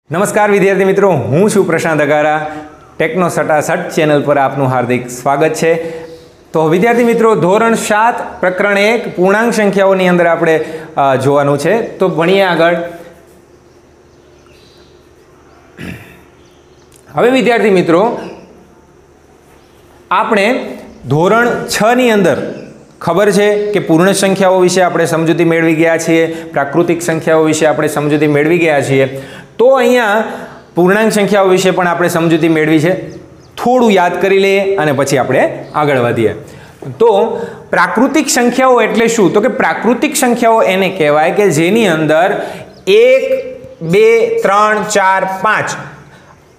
नमस्कार विद्यार्थी मित्रों, हूँ छूं प्रशांत अगारा। टेक्नो सटासट चेनल पर आपनु हार्दिक स्वागत है। तो विद्यार्थी मित्रों, धोरण 7 प्रकरण 1 पूर्णांक संख्याओनी अंदर आपणे जोवानुं छे। तो भणीए आगळ। हवे विद्यार्थी मित्रों, आपणे धोरण 6 नी अंदर खबर है कि पूर्ण संख्याओं विषे आपणे समजूती मेळवी गया छीए, प्राकृतिक संख्याओं विषे आपणे समजूती मेळवी गया छीए। तो अहींया पूर्णांक संख्याओं विषे पण आपणे समजूती मेळवी छे। थोड़ुं याद करी लईए अने पछी आपणे आगळ वधीए। तो प्राकृतिक संख्याओं एटले शुं? तो कि प्राकृतिक संख्याओं एने कहेवाय के जेनी अंदर 1, 2, 3, 4, 5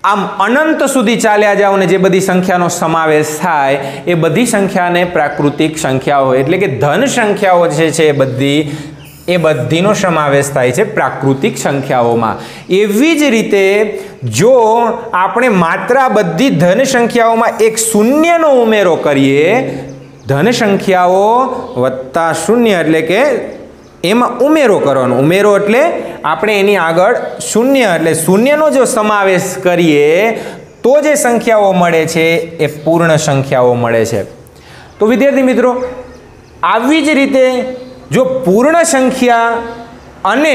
आम अनंत सुधी चाल्या जाओ ने जे बधी संख्यानो समावेश थाय ए बधी संख्याने प्राकृतिक संख्याओ एटले के धन संख्याओ जे छे ए बधीनो समावेश थाय छे प्राकृतिक संख्याओमां। एवी ज रीते जो आपणे मात्र आ बधी धन संख्याओमां एक शून्यनो उमेरो करीए, धन संख्याओ वत्ता शून्य एटले के एमां उमेरो करवानो। उमेरो एटले आपणे एनी आगळ शून्य एटले शून्यनो जो समावेश करीए तो जे संख्याओ मळे छे ए पूर्ण संख्याओ मळे छे। तो विद्यार्थी मित्रों, आवी ज रीते जो पूर्ण संख्या अने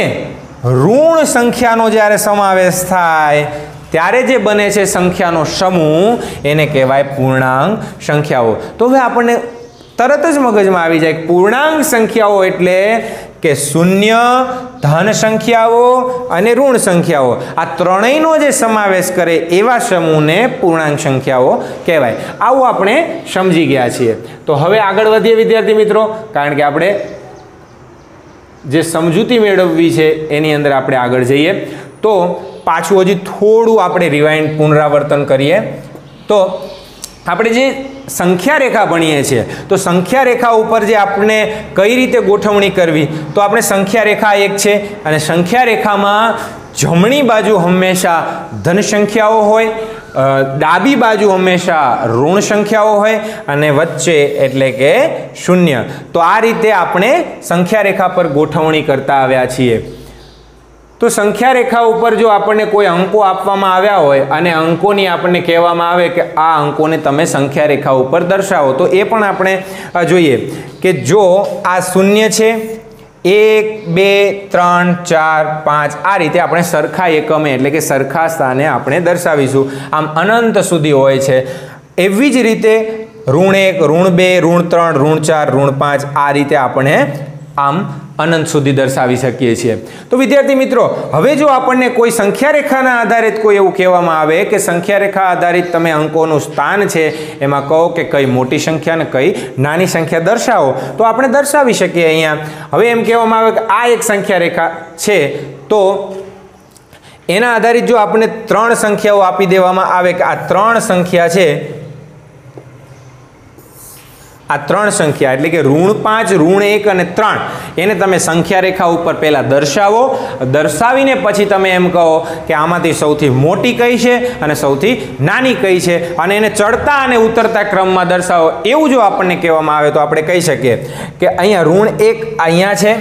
ऋण संख्यानो ज्यारे समावेश थाय त्यारे जे बने छे संख्यानो समूह एने कहेवाय पूर्णांक संख्याओ। तो हवे आपणे तरत ज मगजमां आवी जाय पूर्णांक संख्याओ एटले के शून्य, धन संख्याओ अने ऋण संख्याओ आ त्रणेयनो जे समावेश करे एवा समूहने पूर्णांक संख्याओ कहेवाय। आवुं आपणे समजी गया छीए। तो हवे आगळ वधीए विद्यार्थी मित्रों, कारण के आपणे जे समजूती मेळववी छे एनी अंदर आपणे आगळ जईए। तो पाछुं हजी थोड़ुं आपणे रिवाइंड पुनरावर्तन करीए। तो આપણે જે સંખ્યા રેખા ભણીએ છીએ તો સંખ્યા રેખા ઉપર જે આપણે કઈ રીતે ગોઠવણી કરવી, તો આપણે સંખ્યા રેખા એક છે અને સંખ્યા રેખામાં જમણી બાજુ હંમેશા ધન સંખ્યાઓ હોય, ડાબી બાજુ હંમેશા ઋણ સંખ્યાઓ હોય અને વચ્ચે એટલે કે શૂન્ય। તો આ રીતે આપણે સંખ્યા રેખા પર ગોઠવણી કરતા આવ્યા છીએ। तो संख्या रेखा ऊपर जो आपने कोई अंको आपवामां आव्या होय अने अंकोनी आपने कहेवामां आवे के आ अंकोने तमे संख्या रेखा ऊपर दर्शावो, तो ए पण आपणे जोईए के जो आ शून्य छे 1, 2, 3, 4, 5 आ रीते आपणे सरखा एकमे एटले के सरखा स्थाने आपणे दर्शावीशुं। आम अनंत सुधी होय छे। एवी ज रीते ऋण 1, ऋण 2, ऋण 3, ऋण 4, ऋण 5 आ रीते आपणे आम अनंत सुधी दर्शावी शकीए छीए। तो विद्यार्थी मित्रों, हवे जो आपने कोई संख्या रेखाना आधारित कोई एवुं कहेवामां आवे के संख्या रेखा आधारित तमे अंकोनुं स्थान छे एमां कहो के कई मोटी संख्या ने कई नानी संख्या दर्शावो, तो आपणे दर्शावी शकीए। अहींया हवे एम कहेवामां आवे के आ एक संख्या रेखा छे, तो एना आधारित जो आपणे 3 संख्याओ आपी देवामां आवे के आ 3 संख्या छे, आ 3 संख्या एटले के ऋण 5, ऋण 1 અને 3 એને તમે સંખ્યા રેખા ઉપર પહેલા દર્શાવો। દર્શાવીને પછી તમે એમ કહો કે આમાંથી સૌથી મોટી કઈ છે અને સૌથી નાની કઈ છે અને એને ચડતા અને ઉતરતા ક્રમમાં દર્શાવો। એવું જો આપણને કહેવામાં આવે તો આપણે કહી શકીએ કે અહીંયા ઋણ 1 અહીંયા છે,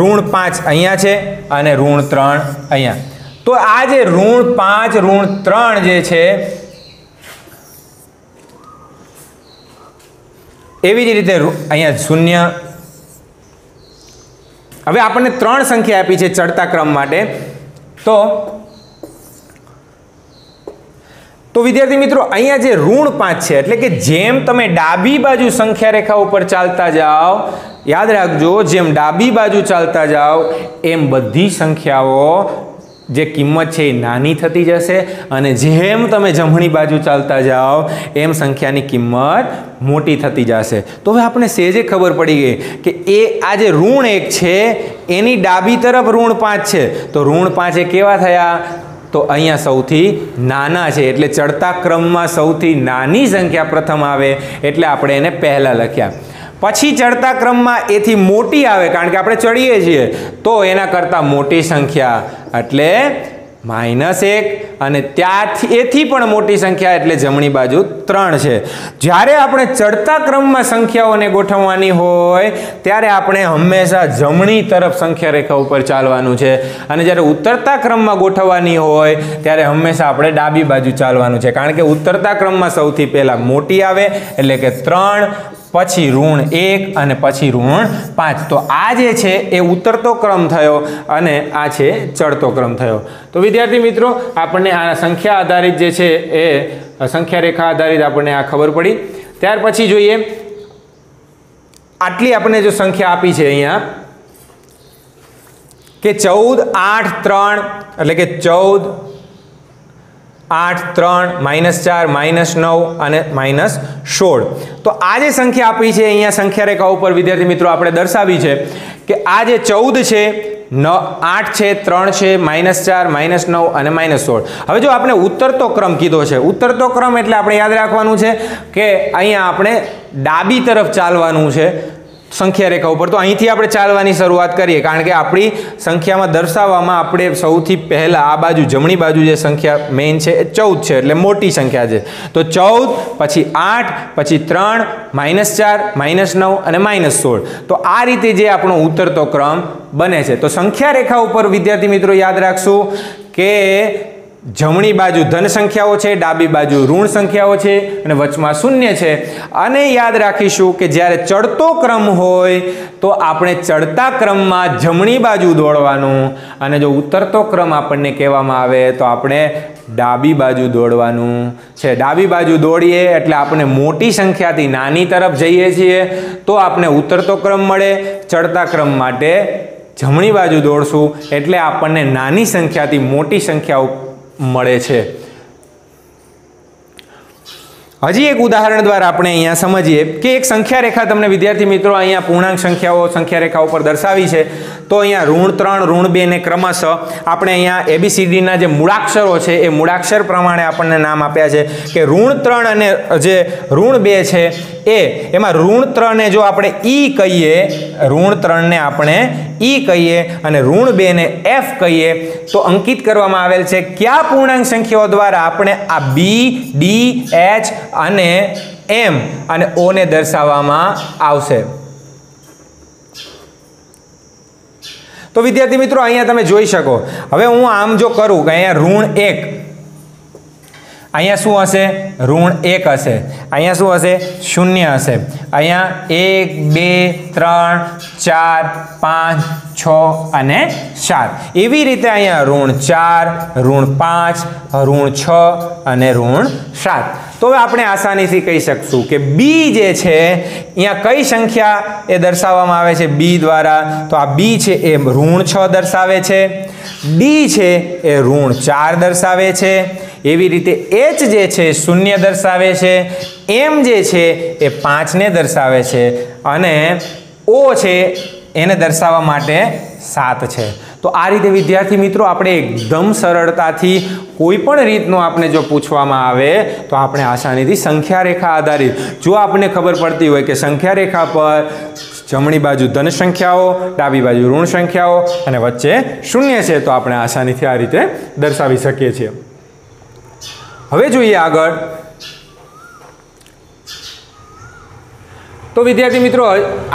ઋણ 5 અહીંયા છે અને ઋણ 3 અહીંયા। તો આ જે ઋણ 5, ઋણ 3 જે છે एवी ज रीते अहींया शून्य। हवे आपणे 3 संख्या आपी छे चढ़ता क्रम माटे। तो विद्यार्थी मित्रों, अहींया जे ऋण 5 छे एटले के जेम तमे डाबी बाजू संख्या रेखा उपर चालता जाओ, याद राखजो जेम डाबी बाजू चालता जाओ एम बधी संख्याओ जे किंमत छे नानी थती जशे अने जेम तमे जमणी बाजू चालता जाओ एम संख्यानी किंमत मोटी थती जशे। तो हवे आपणे सेजे खबर पड़ी गई कि ए आ जे ऋण 1 छे एनी डाबी तरफ ऋण 5 छे, तो ऋण 5 ए केवा थया? तो अहींया सौथी नाना छे एटले चढ़ता क्रममां सौथी नानी संख्या प्रथम आवे एटले आपणे एने पहेला लख्या। पछी चढ़ता क्रममां एथी मोटी आवे, कारण के आपणे चढ़ीए छीए तो एना करता मोटी संख्या एटले -1 અને ત્યાંથી એથી પણ મોટી સંખ્યા એટલે જમણી બાજુ 3 છે। જ્યારે આપણે ચડતા ક્રમમાં સંખ્યાઓને ગોઠવવાની હોય ત્યારે આપણે હંમેશા જમણી તરફ સંખ્યા રેખા ઉપર ચાલવાનું છે અને જ્યારે ઉતરતા ક્રમમાં ગોઠવવાની હોય ત્યારે હંમેશા આપણે ડાબી બાજુ ચાલવાનું છે, કારણ કે ઉતરતા ક્રમમાં સૌથી પહેલા મોટી આવે એટલે કે 3, પછી -1 અને પછી -5। તો આ જે છે એ ઉતરતો ક્રમ થયો અને આ છે ચડતો ક્રમ થયો। તો વિદ્યાર્થી મિત્રો, આપણને આ સંખ્યા આધારિત જે છે એ સંખ્યા રેખા આધારિત આપણને આ ખબર પડી। ત્યાર પછી જોઈએ, આટલી આપણને જો સંખ્યા આપી છે અહીંયા કે 14, 8, 3 એટલે કે 14, 8, 3, -4, -9 અને -16। તો આ જે સંખ્યા આપી છે અહીંયા સંખ્યા રેખા ઉપર વિદ્યાર્થી મિત્રો આપણે દર્શાવી છે કે આ જે 14 છે, 8 છે, 3 છે, -4, -9 અને -16। હવે જો આપણે ઉતરતો ક્રમ કીધો છે, ઉતરતો ક્રમ એટલે આપણે યાદ રાખવાનું છે કે અહીંયા આપણે ડાબી તરફ ચાલવાનું છે સંખ્યા રેખા ઉપર। તો અહીંથી આપણે ચાલવાની શરૂઆત કરીએ, કારણ કે આપણી સંખ્યામાં દર્શાવવામાં આપણે સૌથી પહેલા આ બાજુ જમણી બાજુ જે સંખ્યા મેઇન છે એ 14 છે, એટલે મોટી સંખ્યા છે। તો 14, પછી 8, પછી 3, -4, -9 અને -16। તો આ રીતે જે આપણો ઉતરતો ક્રમ બને છે। તો સંખ્યા રેખા ઉપર વિદ્યાર્થી મિત્રો યાદ રાખશું કે જમણી બાજુ ધન સંખ્યાઓ છે, ડાબી બાજુ ઋણ સંખ્યાઓ છે અને વચમાં શૂન્ય છે। અને યાદ રાખીશું કે જ્યારે ચડતો ક્રમ હોય તો આપણે ચડતા ક્રમમાં જમણી બાજુ દોડવાનું અને જો ઉતરતો ક્રમ આપણને કહેવામાં આવે તો આપણે ડાબી બાજુ દોડવાનું છે। ડાબી બાજુ દોડીએ એટલે આપણે મોટી સંખ્યાથી નાની તરફ જઈએ છીએ તો આપણે ઉતરતો ક્રમ મળે। ચડતા ક્રમ માટે જમણી બાજુ દોડશું એટલે આપણને નાની સંખ્યાથી મોટી સંખ્યાઓ મળે છે। હજી એક ઉદાહરણ દ્વારા આપણે અહીંયા સમજીએ કે એક સંખ્યા રેખા તમને વિદ્યાર્થી મિત્રો અહીંયા પૂર્ણાંક સંખ્યાઓ સંખ્યા રેખા ઉપર દર્શાવી છે। તો અહીંયા -3, -2 ને ક્રમશઃ આપણે અહીંયા ABCDના જે મૂળાક્ષરો છે એ મૂળાક્ષર પ્રમાણે આપણને નામ આપ્યા છે કે -3 અને જે -2 છે એમાં -3 ને જો આપણે ઈ કહીએ, -3 ને આપણે ઈ કહીએ અને -2 ને F કહીએ તો અંકિત કરવામાં આવેલ છે કયા પૂર્ણાંક સંખ્યાઓ દ્વારા આપણે આ B, D, H અને M અને O ને દર્શાવવામાં આવશે। તો વિદ્યાર્થી મિત્રો અહીંયા તમે જોઈ શકો, હવે હું આમ જો કરું કે અહીંયા -1, અહીંયા શું હશે? -1 હશે, અહીંયા શું હશે? 0 હશે, અહીંયા 1, 2, 3, 4, 5, 6 અને 7। એવી રીતે અહીંયા -4, -5, -6 અને -7। તો હવે આપણે આસાનીથી કહી શકશું કે B જે છે અહીંયા કઈ સંખ્યા એ દર્શાવવામાં આવે છે B દ્વારા? તો આ B છે એ -6 દર્શાવે છે, D છે એ -4 દર્શાવે છે, એવી રીતે H જે છે 0 દર્શાવે છે, M જે છે એ 5 ને દર્શાવે છે અને O છે એને દર્શાવવા માટે 7 છે। તો આ રીતે વિદ્યાર્થી મિત્રો આપણે એકદમ સરળતાથી કોઈ પણ રીતનો આપણે જો પૂછવામાં આવે તો આપણે આસાનીથી સંખ્યા રેખા આધારિત, જો આપણને ખબર પડતી હોય કે સંખ્યા રેખા પર જમણી બાજુ ધન સંખ્યાઓ, ડાબી બાજુ ઋણ સંખ્યાઓ અને વચ્ચે 0 છે, તો આપણે આસાનીથી આ રીતે દર્શાવી શકીએ છીએ। હવે જોઈએ આગળ। તો વિદ્યાર્થી મિત્રો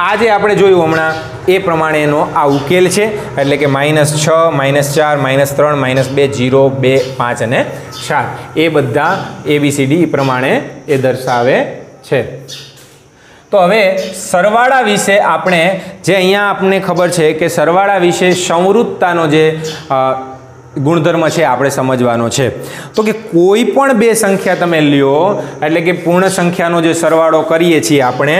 આ જે આપણે જોયું હમણાં એ પ્રમાણેનો આ ઉકેલ છે, એટલે કે -6, -4, -3, -2, 0, 2, 5 અને 7 એ બધા ABCD પ્રમાણે એ દર્શાવે છે। તો હવે સરવાળા વિશે આપણે જે અહીંયા આપણને ખબર છે કે સરવાળા વિશે સંવૃત્તાનો જે ગુણધર્મ છે આપણે સમજવાનો છે। તો કે કોઈ પણ બે સંખ્યા તમે લ્યો એટલે કે પૂર્ણ સંખ્યાનો જે સરવાળો કરીએ છીએ આપણે,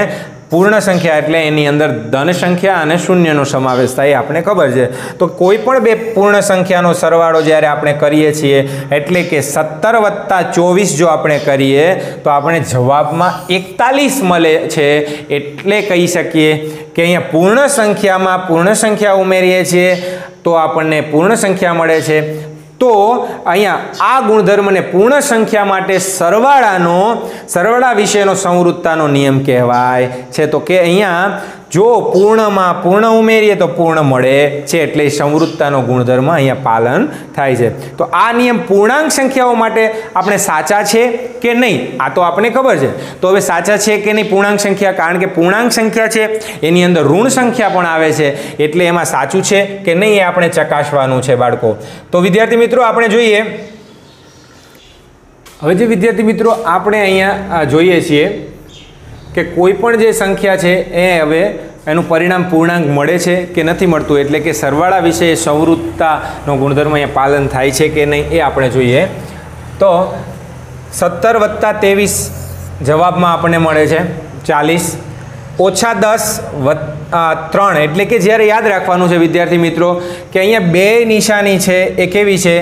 પૂર્ણ સંખ્યા એટલે એની અંદર ધન સંખ્યા અને શૂન્યનો સમાવેશ થાય આપણે ખબર છે। તો કોઈ પણ બે પૂર્ણ સંખ્યાનો સરવાળો જ્યારે આપણે કરીએ છીએ એટલે કે 17 + 24 જો આપણે કરીએ તો આપણે જવાબમાં 41 મળે છે। એટલે કહી શકીએ કે અહીંયા પૂર્ણ સંખ્યામાં પૂર્ણ સંખ્યા ઉમેરીએ છીએ તો આપણને પૂર્ણ સંખ્યા મળે છે। તો અહીંયા આ ગુણધર્મને પૂર્ણ સંખ્યા માટે સરવાળા વિશેનો સંવૃત્તાનો નિયમ કહેવાય છે। તો કે અહીંયા જો પૂર્ણમાં પૂર્ણ ઉમેરીએ તો પૂર્ણ મળે છે, એટલે સંવૃત્તતાનો ગુણધર્મ અહીંયા પાલન થાય છે. તો આ નિયમ પૂર્ણાંક સંખ્યાઓ માટે આપણે સાચા છે કે નહીં આ તો આપણને ખબર છે. તો હવે સાચા છે કે નહીં પૂર્ણાંક સંખ્યા, કારણ કે પૂર્ણાંક સંખ્યા છે એની અંદર ઋણ સંખ્યા પણ આવે છે, એટલે એમાં સાચું છે કે નહીં એ આપણે ચકાસવાનું છે બાળકો. તો વિદ્યાર્થી મિત્રો આપણે જોઈએ, હવે જે વિદ્યાર્થી મિત્રો આપણે અહીંયા જોઈએ છીએ કે કોઈ પણ જે સંખ્યા છે એ હવે એનું પરિણામ પૂર્ણાંક મળે છે કે નથી મળતું, એટલે કે સરવાળા વિશે સંવૃત્તતાનો ગુણધર્મ અહીંયા પાલન થાય છે કે નહીં એ આપણે જોઈએ. તો 17 + 23 જવાબમાં આપણને મળે છે 40, ઓછા 10 + 3 એટલે કે જ્યારે યાદ રાખવાનું છે વિદ્યાર્થી મિત્રો કે અહીંયા બે નિશાની છે એ કેવી છે,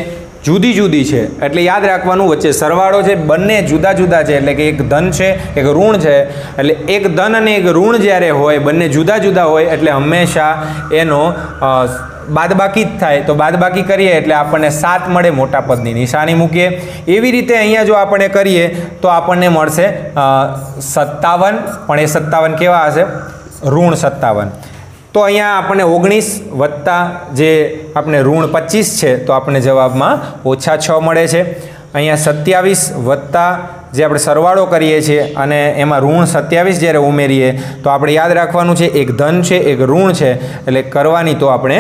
જુદી જુદી છે, એટલે યાદ રાખવાનું વચ્ચે સરવાળો છે બંને જુદા જુદા છે, એટલે કે એક ધન છે એક ઋણ છે, એટલે એક ધન અને એક ઋણ જ્યારે હોય બંને જુદા જુદા હોય એટલે હંમેશા એનો બાદબાકી જ થાય. તો બાદબાકી કરીએ એટલે આપણને 7 મળે, મોટા પદની નિશાની મૂકીએ. એવી રીતે અહીંયા જો આપણે કરીએ તો આપણને મળશે 57, પણ એ 57 કેવા હશે, ઋણ 57. તો અહીંયા આપણને 19 વત્તા જે આપણે ઋણ 25 છે તો આપણને જવાબમાં ઓછા 6 મળે છે. અહીંયા 27 વત્તા જે આપણે સરવાળો કરીએ છીએ અને એમાં ઋણ 27 જ્યારે ઉમેરીએ તો આપણે યાદ રાખવાનું છે એક ધન છે એક ઋણ છે, એટલે કરવાની તો આપણે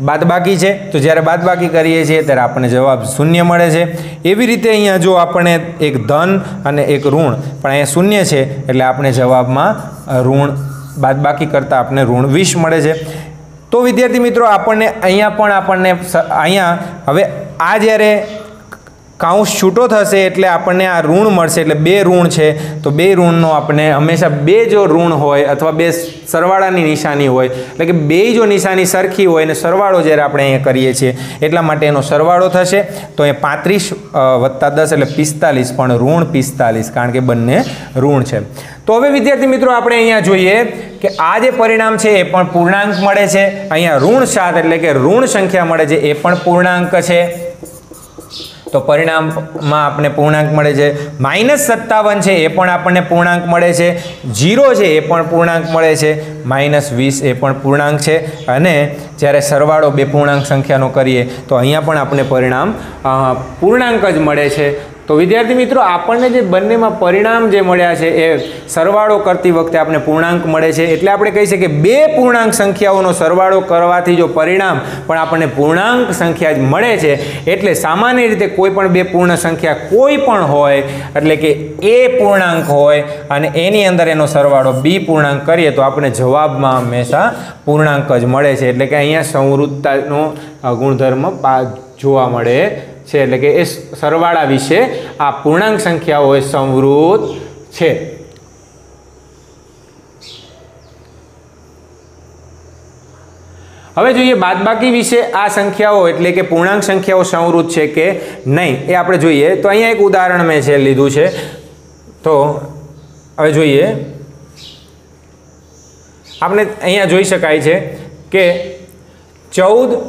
બાદબાકી છે, તો જ્યારે બાદબાકી કરીએ છીએ ત્યારે આપણને જવાબ 0 મળે છે. એવી રીતે અહીંયા જો આપણે એક ધન અને એક ઋણ પણ અહીંયા 0 છે એટલે આપણે જવાબમાં ઋણ બાદબાકી કરતાં આપણને ઋણ 20 મળે છે. તો વિદ્યાર્થી મિત્રો આપણને અહીંયા પણ આપણને અહીંયા હવે આ જ્યારે કાઉન્સ છૂટો થશે એટલે આપણને આ ઋણ મળશે, એટલે બે ઋણ છે તો બે ઋણનો આપણે હંમેશા બે જો ઋણ હોય અથવા બે સરવાળાની નિશાની હોય, એટલે કે બે જો નિશાની સરખી હોય અને સરવાળો જ્યારે આપણે અહીંયા કરીએ છીએ એટલા માટે એનો સરવાળો થશે. તો એ 35 વત્તા 10 એટલે 45, પણ ઋણ 45 કારણ કે બંને ઋણ છે. તો હવે વિદ્યાર્થી મિત્રો આપણે અહીંયા જોઈએ કે આ જે પરિણામ છે એ પણ પૂર્ણાંક મળે છે. અહીંયા ઋણ 7 એટલે કે ઋણ સંખ્યા મળે છે, એ પણ પૂર્ણાંક છે. તો પરિણામમાં આપણને પૂર્ણાંક મળે છે. -57 છે એ પણ આપણને પૂર્ણાંક મળે છે. 0 છે એ પણ પૂર્ણાંક મળે છે. -20 એ પણ પૂર્ણાંક છે. અને જ્યારે સરવાળો બે પૂર્ણાંક સંખ્યાનો કરીએ તો અહીંયા પણ આપણને પરિણામ પૂર્ણાંક જ મળે છે. તો વિદ્યાર્થી મિત્રો આપણને જે બંનેમાં પરિણામ જે મળ્યા છે એ સરવાળો કરતી વખતે આપણે પૂર્ણાંક મળે છે, એટલે આપણે કહી શકીએ કે બે પૂર્ણાંક સંખ્યાઓનો સરવાળો કરવાથી જો પરિણામ પણ આપણને પૂર્ણાંક સંખ્યા જ મળે છે. એટલે સામાન્ય રીતે કોઈ પણ બે પૂર્ણ સંખ્યા કોઈ પણ હોય એટલે કે એ પૂર્ણાંક હોય અને એની અંદર એનો સરવાળો બી પૂર્ણાંક કરીએ તો આપણે જવાબમાં હંમેશા પૂર્ણાંક જ મળે છે. એટલે કે અહીંયા સંવૃત્તતાનો ગુણધર્મ જોવા મળે છે, એટલે કે એ સરવાળા વિશે આ પૂર્ણાંક સંખ્યાઓ એ સંવૃત્ત છે. હવે જોઈએ બાદબાકી વિશે આ સંખ્યાઓ એટલે કે પૂર્ણાંક સંખ્યાઓ સંવૃત્ત છે કે નહીં એ આપણે જોઈએ. તો અહીંયા એક ઉદાહરણ મેં છે લીધું છે. તો હવે જોઈએ આપણે અહીંયા જોઈ શકાય છે કે 14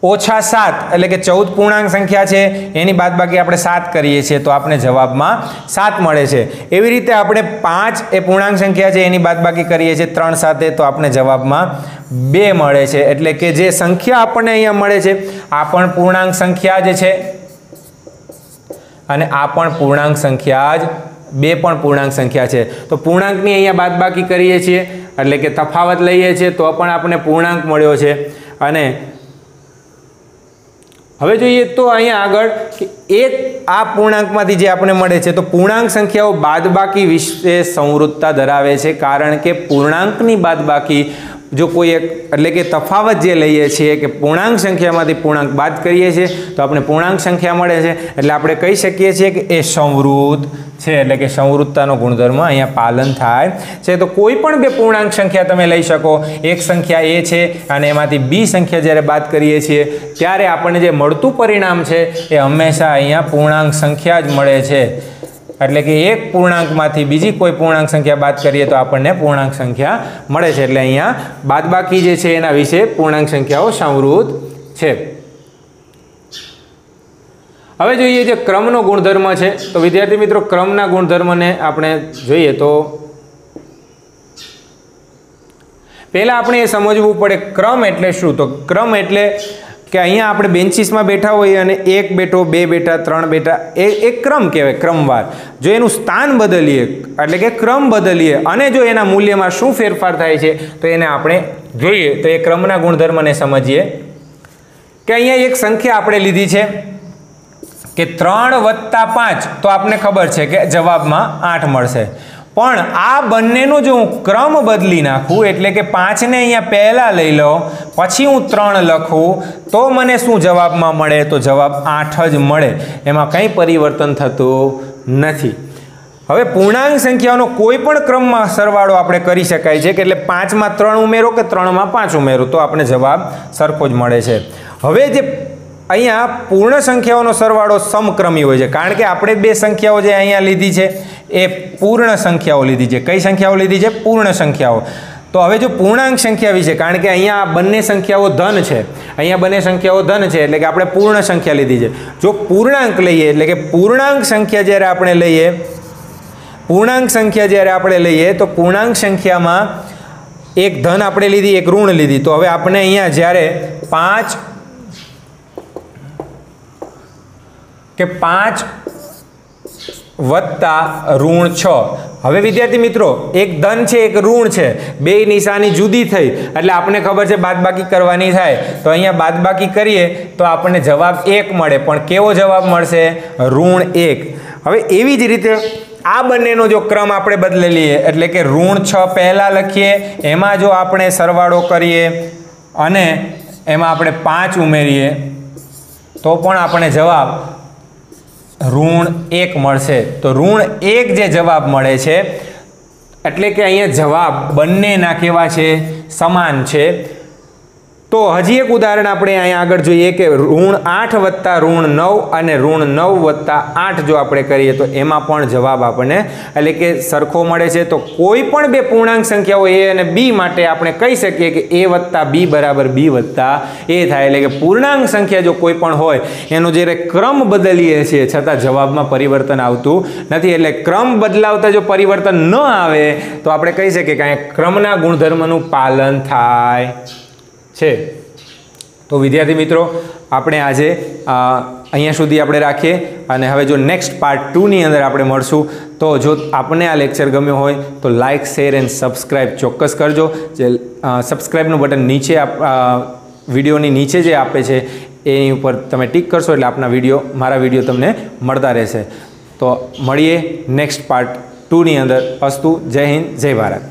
ઓછા 7 એટલે કે 14 પૂર્ણાંક સંખ્યા છે એની બાદબાકી આપણે 7 કરીએ છીએ તો આપણે જવાબમાં 7 મળે છે. એવી રીતે આપણે 5 એ પૂર્ણાંક સંખ્યા છે એની બાદબાકી કરીએ છીએ 3 સાથે તો આપણે જવાબમાં 2 મળે છે. એટલે કે જે સંખ્યા આપણને અહીંયા મળે છે આ પણ પૂર્ણાંક સંખ્યા જ છે અને આ પણ પૂર્ણાંક સંખ્યા જ, બે પણ પૂર્ણાંક સંખ્યા છે. તો પૂર્ણાંકની અહીંયા બાદબાકી કરીએ છીએ એટલે કે તફાવત લઈએ છીએ તો પણ આપણને પૂર્ણાંક મળ્યો છે. અને હવે જોઈએ તો અહીંયા આગળ એક આ પૂર્ણાંકમાંથી જે આપણને મળે છે તો પૂર્ણાંક સંખ્યાઓ બાદબાકી વિશે સંવૃત્તતા ધરાવે છે, કારણ કે પૂર્ણાંકની બાદબાકી જો કોઈ એક એટલે કે તફાવત જે લઈએ છીએ કે પૂર્ણાંક સંખ્યામાંથી પૂર્ણાંક બાદ કરીએ છીએ તો આપણે પૂર્ણાંક સંખ્યા મળે છે, એટલે આપણે કહી શકીએ છીએ કે એ સંવૃત્ત છે. એટલે કે સંવૃત્તતાનો ગુણધર્મ અહીંયા પાલન થાય છે. તો કોઈ પણ બે પૂર્ણાંક સંખ્યા તમે લઈ શકો, એક સંખ્યા એ છે અને એમાંથી બી સંખ્યા જ્યારે બાદ કરીએ છીએ ત્યારે આપણને જે મળતું પરિણામ છે એ હંમેશા અહીંયા પૂર્ણાંક સંખ્યા જ મળે છે. એટલે કે એક પૂર્ણાંકમાંથી બીજી કોઈ પૂર્ણાંક સંખ્યા બાદ કરીએ તો આપણને પૂર્ણાંક સંખ્યા મળે છે. એટલે અહીંયા બાદબાકી જે છે એના વિશે પૂર્ણાંક સંખ્યાઓ સંવૃત્ત છે. હવે જોઈએ જે ક્રમનો ગુણધર્મ છે. તો વિદ્યાર્થી મિત્રો ક્રમના ગુણધર્મને આપણે જોઈએ તો પહેલાં આપણે એ સમજવું પડે ક્રમ એટલે શું. તો ક્રમ એટલે કે અહીંયા આપણે બેન્ચીસમાં બેઠા હોઈએ અને એક બેઠો, બે બેઠા, ત્રણ બેઠા, એ ક્રમ કહેવાય, ક્રમવાર. જો એનું સ્થાન બદલીએ એટલે કે ક્રમ બદલીએ અને જો એના મૂલ્યમાં શું ફેરફાર થાય છે તો એને આપણે જોઈએ. તો એ ક્રમના ગુણધર્મને સમજીએ કે અહીંયા એક સંખ્યા આપણે લીધી છે કે 3 + 5, તો આપણને ખબર છે કે જવાબમાં 8 મળશે. પણ આ બંનેનો જો હું ક્રમ બદલી નાખું એટલે કે 5ને અહીંયા પહેલાં લઈ લો, પછી હું 3 લખું, તો મને શું જવાબમાં મળે? તો જવાબ 8 જ મળે. એમાં કંઈ પરિવર્તન થતું નથી. હવે પૂર્ણાંક સંખ્યાઓનો કોઈ પણ ક્રમમાં સરવાળો આપણે કરી શકાય છે કે એટલે 5માં 3 ઉમેરો કે 3માં 5 ઉમેરો તો આપણે જવાબ સરખો જ મળે છે. હવે જે અહીંયા પૂર્ણ સંખ્યાઓનો સરવાળો સમક્રમી હોય છે, કારણ કે આપણે બે સંખ્યાઓ જે અહીંયા લીધી છે એ પૂર્ણ સંખ્યાઓ લીધી છે. કઈ સંખ્યાઓ લીધી છે? પૂર્ણ સંખ્યાઓ. તો હવે જો પૂર્ણાંક સંખ્યા વિશે, કારણ કે અહીંયા બંને સંખ્યાઓ ધન છે, અહીંયા બંને સંખ્યાઓ ધન છે એટલે કે આપણે પૂર્ણ સંખ્યા લીધી છે. જો પૂર્ણાંક લઈએ એટલે કે પૂર્ણાંક સંખ્યા જ્યારે આપણે લઈએ, તો પૂર્ણાંક સંખ્યામાં એક ધન આપણે લીધી, એક ઋણ લીધી. તો હવે આપણે અહીંયા જ્યારે 5 વત્તા ઋણ 6. હવે વિદ્યાર્થી મિત્રો, એક ધન છે, એક ઋણ છે, બે નિશાની જુદી થઈ એટલે આપણને ખબર છે બાદબાકી કરવાની થાય. તો અહીંયા બાદબાકી કરીએ તો આપણને જવાબ 1 મળે. પણ કેવો જવાબ મળશે? ઋણ 1. હવે એવી જ રીતે આ બંનેનો જો ક્રમ આપણે બદલી લઈએ એટલે કે ઋણ 6 પહેલાં લખીએ, એમાં જો આપણે સરવાળો કરીએ અને એમાં આપણે 5 ઉમેરીએ તો પણ આપણે જવાબ ઋણ 1 મળશે. તો ઋણ 1 જે જવાબ મળે છે એટલે કે અહીંયા જવાબ બંનેના કેવા છે? સમાન છે. તો હજી એક ઉદાહરણ આપણે અહીંયા આગળ જોઈએ કે ઋણ 8 વત્તા ઋણ 9 અને ઋણ 9 વત્તા 8 જો આપણે કરીએ તો એમાં પણ જવાબ આપણને એટલે કે સરખો મળે છે. તો કોઈ પણ બે પૂર્ણાંક સંખ્યાઓ a અને b માટે આપણે કહી શકીએ કે a વત્તા b બરાબર b વત્તા a થાય. એટલે કે પૂર્ણાંક સંખ્યા જો કોઈ પણ હોય એનો જ્યારે ક્રમ બદલીએ છીએ છતાં જવાબમાં પરિવર્તન આવતું નથી. એટલે ક્રમ બદલાવતા જો પરિવર્તન ન આવે તો આપણે કહી શકીએ કે અહીંયા ક્રમના ગુણધર્મનું પાલન થાય છે. તો વિદ્યાર્થી મિત્રો, આપણે આજે અહીંયા સુધી આપણે રાખીએ અને હવે જો નેક્સ્ટ પાર્ટ 2ની અંદર આપણે મળશું. તો જો આપને આ લેક્ચર ગમ્યો હોય તો લાઇક, શેર એન્ડ સબસ્ક્રાઈબ ચોક્કસ કરજો. જે સબસ્ક્રાઈબનું બટન નીચે વિડીયોની નીચે જે આપે છે એની ઉપર તમે ટિક કરશો એટલે આપના મારા વિડીયો તમને મળતા રહેશે. તો મળીએ નેક્સ્ટ પાર્ટ 2ની અંદર. અસ્તુ. જય હિન્દ, જય ભારત.